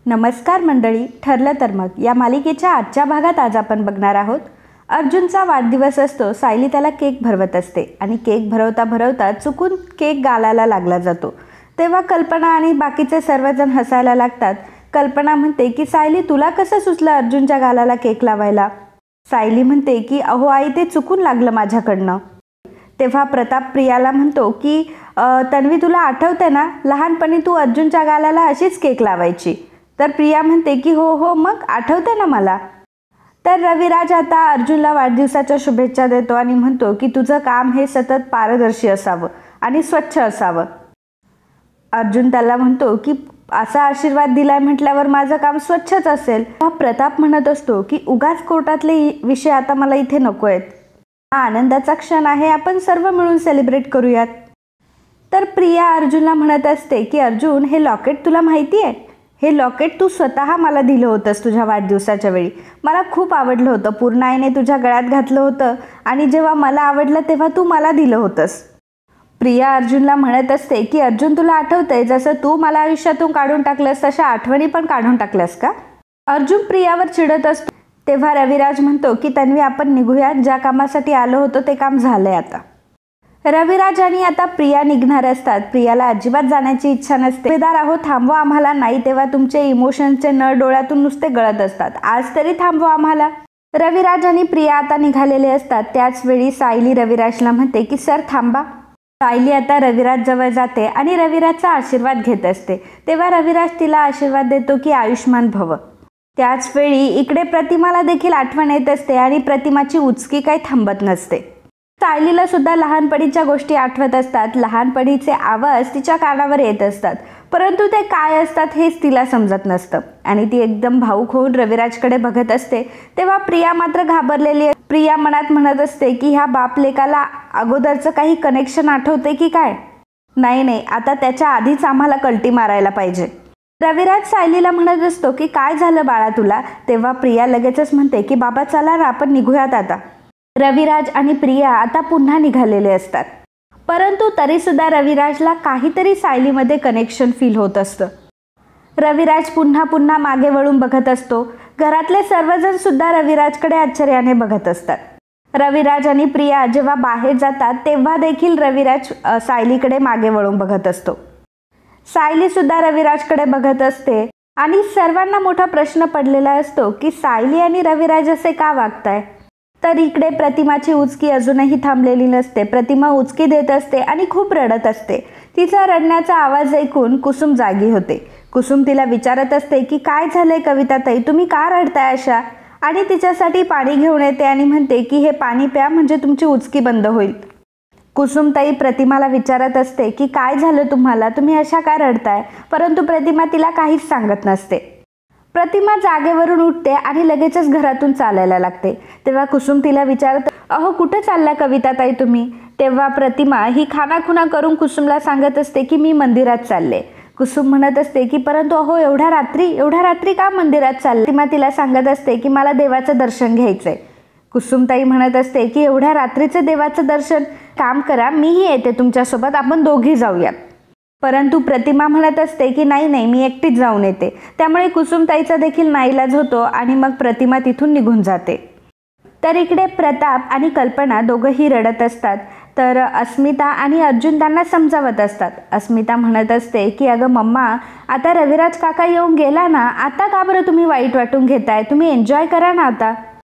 नमस्कार मंडळी, ठरलं तर मग या मालिकेच्या आजच्या भागात आज आपण बघणार आहोत. अर्जुनचा वाढदिवस असतो. सायली त्याला केक भरवत असते आणि केक भरवता भरवता चुकून केक गालाला लागला जातो. तेव्हा कल्पना आणि बाकीचे सर्वजण हसायला लागतात. कल्पना म्हणते की सायली, तुला कसं सुचलं अर्जुनच्या गालाला केक लावायला? सायली म्हणते की अहो आई, ते चुकून लागलं माझ्याकडनं. तेव्हा प्रताप प्रियाला म्हणतो की तन्वी, तुला आठवते ना, लहानपणी तू अर्जुनच्या गालाला अशीच केक लावायची. तर प्रिया म्हणते की हो हो, मग आठवते ना मला. तर रविराज आता अर्जुनला वाढदिवसाच्या शुभेच्छा देतो आणि म्हणतो की तुझं काम हे सतत पारदर्शी असावं आणि स्वच्छ असावं. अर्जुन त्याला म्हणतो की असा आशीर्वाद दिलाय म्हटल्यावर माझं काम स्वच्छच असेल. प्रताप म्हणत असतो की उगाच कोर्टातले विषय आता मला इथे नको आहेत. हा आनंदाचा क्षण आहे, आपण सर्व मिळून सेलिब्रेट करूयात. तर प्रिया अर्जुनला म्हणत असते की अर्जुन, हे लॉकेट तुला माहिती आहे? हे लॉकेट तू स्वतः मला दिलं होतंस तुझ्या वाढदिवसाच्या वेळी. मला खूप आवडलं होतं. पूर्ण आईने तुझ्या गळ्यात घातलं होतं आणि जेव्हा मला आवडलं तेव्हा तू मला दिलं होतंस. प्रिया अर्जुनला म्हणत असते की अर्जुन, तुला आठवतंय जसं तू मला आयुष्यातून काढून टाकलंस तशा आठवणी पण काढून टाकल्यास का? अर्जुन प्रियावर चिडत असतो. तेव्हा रविराज म्हणतो की तन्वी, आपण निघूयात. ज्या कामासाठी आलो होतो ते काम झालंय आता. रविराज आणि आता प्रिया निघणार असतात. प्रियाला अजिबात जाण्याची इच्छा नसते. बेदार आहो, थांबवा आम्हाला. नाही तेव्हा तुमचे इमोशनचे नळ डोळ्यातून नुसते गळत असतात. आज तरी थांबवा आम्हाला. रविराज आणि प्रिया आता निघालेले असतात. त्याच वेळी सायली रविराजला म्हणते की सर थांबा. सायली आता रविराज जवळ जाते आणि रविराजचा आशीर्वाद घेत असते. तेव्हा रविराज तिला आशीर्वाद देतो की आयुष्मान भव. त्याच वेळी इकडे प्रतिमाला देखील आठवण येत असते आणि प्रतिमाची उचकी काही थांबत नसते. सायलीला सुद्धा लहानपणीच्या गोष्टी आठवत असतात. लहानपणीचे आवाज तिच्या कानावर येत असतात, परंतु ते काय असतात हेच तिला समजत नसतं आणि ती एकदम भावूक होऊन रविराजकडे बघत असते. तेव्हा प्रिया मात्र घाबरलेली. प्रिया मनात म्हणत असते की ह्या बापलेकाला अगोदरचं काही कनेक्शन आठवते की काय? नाही, आता त्याच्या आधीच आम्हाला कल्टी मारायला पाहिजे. रविराज सायलीला म्हणत असतो की काय झालं बाळा तुला? तेव्हा प्रिया लगेचच म्हणते की बाबा चला ना, आपण निघूयात आता. रविराज आणि प्रिया आता पुन्हा निघालेले असतात, परंतु तरी सुद्धा रविराजला काहीतरी सायलीमध्ये कनेक्शन फील होत असतं. रविराज पुन्हा मागे वळून बघत असतो. घरातले सर्वजण सुद्धा रविराजकडे आश्चर्याने बघत असतात. रविराज आणि प्रिया जेव्हा बाहेर जातात तेव्हा देखील रविराज सायलीकडे मागे वळून बघत असतो. सायली सुद्धा रविराजकडे बघत असते आणि सर्वांना मोठा प्रश्न पडलेला असतो की सायली आणि रविराज असे का वागताय? तर इकडे प्रतिमाची उचकी अजूनही थांबलेली नसते. प्रतिमा उचकी देत असते आणि खूप रडत असते. तिचा रडण्याचा आवाज ऐकून कुसुम जागी होते. कुसुम तिला विचारत असते की काय झालंय कविताताई, तुम्ही का रडताय अशा? आणि तिच्यासाठी पाणी घेऊन येते आणि म्हणते की हे पाणी प्या, म्हणजे तुमची उचकी बंद होईल. कुसुमताई प्रतिमाला विचारत असते की काय झालं तुम्हाला, तुम्ही अशा का रडताय? परंतु प्रतिमा तिला काहीच सांगत नसते. प्रतिमा जागेवरून उठते आणि लगेचच घरातून चालायला लागते. तेव्हा कुसुम तिला विचारत, अहो कुठे चालल्या कविताताई तुम्ही? तेव्हा प्रतिमा ही खानाखुणा करून कुसुमला सांगत असते की मी मंदिरात चालले. कुसुम म्हणत असते की परंतु अहो एवढ्या रात्री का मंदिरात चालले? प्रतिमा तिला सांगत असते की मला देवाचं दर्शन घ्यायचंय. कुसुमताई म्हणत असते की एवढ्या रात्रीचं देवाचं दर्शन? काम करा, मीही येते तुमच्यासोबत, आपण दोघी जाऊयात. परंतु प्रतिमा म्हणत असते की नाही, मी एकटीच जाऊन येते. त्यामुळे कुसुमताईचा देखील नाईलाज होतो आणि मग प्रतिमा तिथून निघून जाते. तर इकडे प्रताप आणि कल्पना दोघंही रडत असतात. तर अस्मिता आणि अर्जुन त्यांना समजावत असतात. अस्मिता म्हणत असते की अगं मम्मा, आता रविराज काका येऊन गेला ना, आता का बरं तुम्ही वाईट वाटून घेताय? तुम्ही एन्जॉय करा ना आता.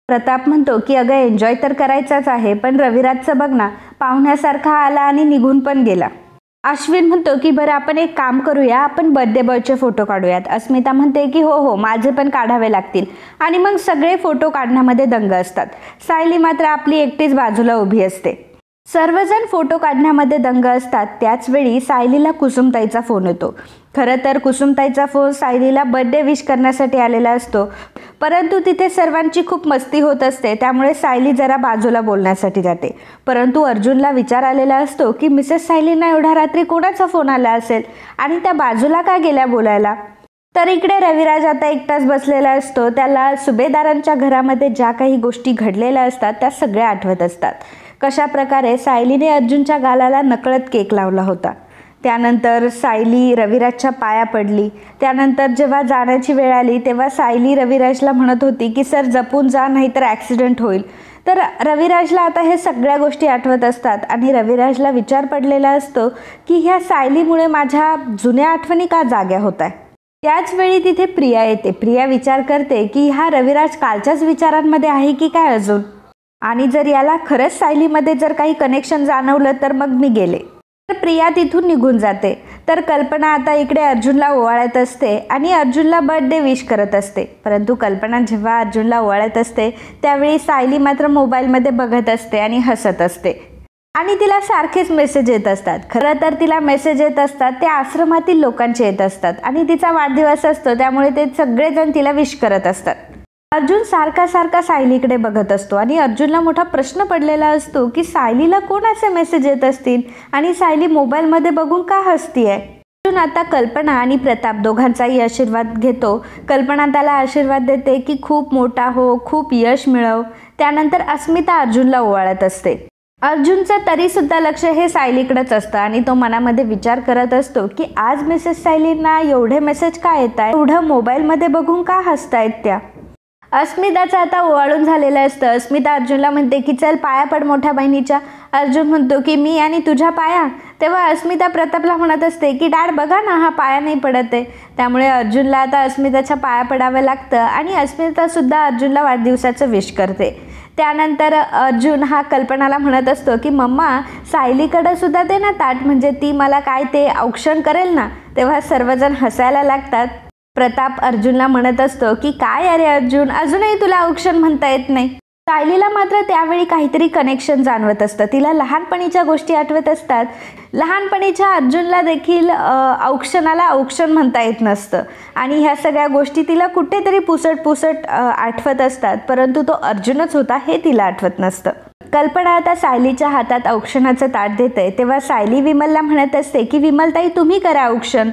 प्रताप म्हणतो की अगं एन्जॉय तर करायचाच आहे, पण रविराजचं बघ ना, पाहुण्यासारखा आला आणि निघून पण गेला. अश्विन म्हणतो की बरं आपण एक काम करूया, आपण बर्थडे बॉयचे फोटो काढूयात. अस्मिता म्हणते की हो माझे पण काढावे लागतील. आणि मग सगळे फोटो काढण्यामध्ये दंग असतात. सायली मात्र आपली एकटीच बाजूला उभी असते. सर्वजण फोटो काढण्यामध्ये दंग असतात. त्याच वेळी सायलीला कुसुमताईचा फोन येतो. खरं तर कुसुमताईचा फोन सायलीला बर्थडे विश करण्यासाठी आलेला असतो, परंतु तिथे सर्वांची खूप मस्ती होत असते. त्यामुळे सायली जरा बाजूला बोलण्यासाठी जाते. परंतु अर्जुनला विचार आलेला असतो की मिसेस सायलींना एवढ्या रात्री कोणाचा फोन आला असेल आणि त्या बाजूला का गेल्या बोलायला? तर इकडे रविराज आता एकटाच बसलेला असतो. त्याला सुभेदारांच्या घरामध्ये ज्या काही गोष्टी घडलेल्या असतात त्या सगळ्या आठवत असतात. कशा प्रकारे सायलीने अर्जुनच्या गालाला नकळत केक लावला होता. त्यानंतर सायली रविराजच्या पाया पडली. त्यानंतर जेव्हा जाण्याची वेळ आली तेव्हा सायली रविराजला म्हणत होती की सर जपून जा, नाहीतर ॲक्सिडेंट होईल. तर रविराजला आता हे सगळ्या गोष्टी आठवत असतात आणि रविराजला विचार पडलेला असतो की ह्या सायलीमुळे माझ्या जुन्या आठवणी का जाग्या होत आहे. त्याचवेळी तिथे प्रिया येते. प्रिया विचार करते की हा रविराज कालच्याच विचारांमध्ये आहे की काय अजून, आणि जर याला खरंच सायलीमध्ये जर काही कनेक्शन जाणवलं तर मग मी गेले. तर प्रिया तिथून निघून जाते. तर कल्पना आता इकडे अर्जुनला ओवाळत असते आणि अर्जुनला बर्थडे विश करत असते. परंतु कल्पना जेव्हा अर्जुनला ओवाळत असते त्यावेळी सायली मात्र मोबाईलमध्ये बघत असते आणि हसत असते आणि तिला सारखेच मेसेज येत असतात. खरं तर तिला मेसेज येत असतात ते आश्रमातील लोकांचे येत असतात आणि तिचा वाढदिवस असतो त्यामुळे ते सगळेजण तिला विश करत असतात. अर्जुन सारखा सायलीकडे बघत असतो आणि अर्जुनला मोठा प्रश्न पडलेला असतो की सायलीला कोण असे मेसेज येत असतील आणि सायली मोबाईलमध्ये बघून का हसतीये. अर्जुन आता कल्पना आणि प्रताप दोघांचाही आशीर्वाद घेतो. कल्पना त्याला आशीर्वाद देते की खूप मोठा हो, खूप यश मिळव. त्यानंतर अस्मिता अर्जुनला ओवाळत असते. अर्जुनचं तरीसुद्धा लक्ष हे सायलीकडेच असतं आणि तो मनामध्ये विचार करत असतो की आज मिसेस सायलींना एवढे मेसेज का येत आहे, एवढं मोबाईलमध्ये बघून का हसतायत त्या. अस्मिताचं आता ओवाळून झालेलं असतं. अस्मिता अर्जुनला म्हणते की चल पाया पड मोठ्या बहिणीच्या. अर्जुन म्हणतो की मी आणि तुझ्या पाया. तेव्हा अस्मिता प्रतापला म्हणत असते की डॅड बघा ना, हा पाया नाही पडत आहे. त्यामुळे अर्जुनला आता अस्मिताच्या पाया पडावं लागतं आणि अस्मितासुद्धा अर्जुनला वाढदिवसाचं विश करते. त्यानंतर अर्जुन हा कल्पनाला म्हणत असतो की मम्मा सायलीकडं सुद्धा दे ना ताट, म्हणजे ती मला काय ते औक्षण करेल ना. तेव्हा सर्वजण हसायला लागतात. प्रताप अर्जुनला म्हणत असतो की काय अरे अर्जुन, अजूनही तुला औक्षण म्हणता येत नाही. सायलीला मात्र त्यावेळी काहीतरी कनेक्शन जाणवत असतं. तिला लहानपणीच्या गोष्टी आठवत असतात. लहानपणीच्या अर्जुनला देखील औक्षणाला औक्षण म्हणता येत नसतं आणि ह्या सगळ्या गोष्टी तिला कुठेतरी पुसट आठवत असतात, परंतु तो अर्जुनच होता हे तिला आठवत नसतं. कल्पना आता सायलीच्या हातात औक्षणाचं ताट देते. तेव्हा सायली विमलला म्हणत असते की विमलताई तुम्ही करा औक्षण.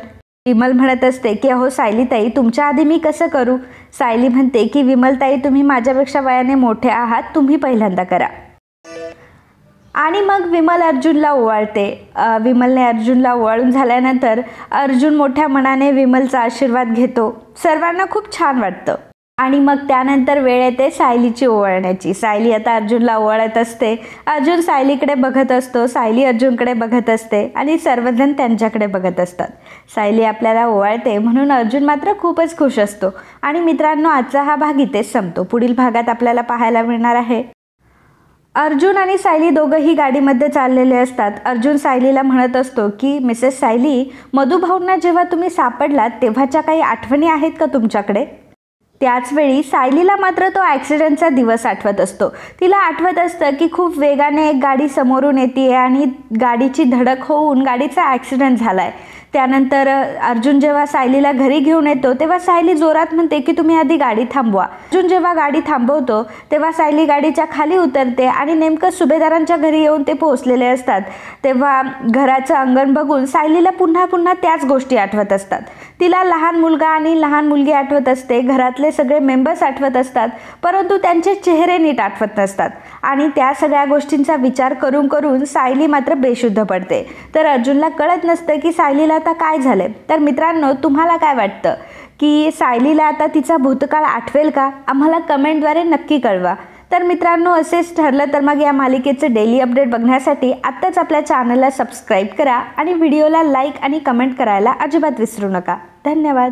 विमल म्हणत असते की अहो सायलीताई तुमच्या आधी मी कसं करू. सायली म्हणते की विमलताई तुम्ही माझ्यापेक्षा वयाने मोठे आहात, तुम्ही पहिल्यांदा करा. आणि मग विमल अर्जुनला ओवाळते. विमलने अर्जुनला ओवाळून झाल्यानंतर अर्जुन मोठ्या मनाने विमलचा आशीर्वाद घेतो. सर्वांना खूप छान वाटतं. आणि मग त्यानंतर वेळ येते सायलीची ओवाळण्याची. सायली आता अर्जुनला ओवाळत असते. अर्जुन सायलीकडे बघत असतो, सायली अर्जुनकडे बघत असते आणि सर्वजण त्यांच्याकडे बघत असतात. सायली आपल्याला ओवाळते म्हणून अर्जुन मात्र खूपच खुश असतो. आणि मित्रांनो, आजचा हा भाग इथेच संपतो. पुढील भागात आपल्याला पाहायला मिळणार आहे अर्जुन आणि सायली दोघंही गाडीमध्ये चाललेले असतात. अर्जुन सायलीला म्हणत असतो की मिसेस सायली, मधुभाऊंना जेव्हा तुम्ही सापडलात तेव्हाच्या काही आठवणी आहेत का तुमच्याकडे. त्याचवेळी सायलीला मात्र तो ॲक्सिडेंटचा दिवस आठवत असतो. तिला आठवत असतं की खूप वेगाने एक गाडी समोरून येते आणि गाडीची धडक होऊन गाडीचा ॲक्सिडेंट झाला आहे. त्यानंतर अर्जुन जेव्हा सायलीला घरी घेऊन येतो तेव्हा सायली जोरात म्हणते की तुम्ही आधी गाडी थांबवा. अर्जुन जेव्हा गाडी थांबवतो तेव्हा सायली गाडीच्या खाली उतरते आणि नेमकं सुभेदारांच्या घरी येऊन ते पोहोचलेले असतात. तेव्हा घराचं अंगण बघून सायलीला पुन्हा त्याच गोष्टी आठवत असतात. तिला लहान मुलगा आणि लहान मुलगी आठवत असते, घरातले सगळे मेंबर्स आठवत असतात, परंतु त्यांचे चेहरे नीट आठवत नसतात. आणि त्या सगळ्या गोष्टींचा विचार करून सायली मात्र बेशुद्ध पडते. तर अर्जुनला कळत नसतं की सायलीला आता काय झालंय. तर मित्रांनो, तुम्हाला काय वाटतं की सायलीला आता तिचा भूतकाळ आठवेल का? आम्हाला कमेंटद्वारे नक्की कळवा. तर मित्रांनो, असेच ठरलं तर मग या मालिकेचे डेली अपडेट बघण्यासाठी आत्ताच आपल्या चॅनलला सबस्क्राईब करा आणि व्हिडिओला लाईक आणि कमेंट करायला अजिबात विसरू नका. धन्यवाद.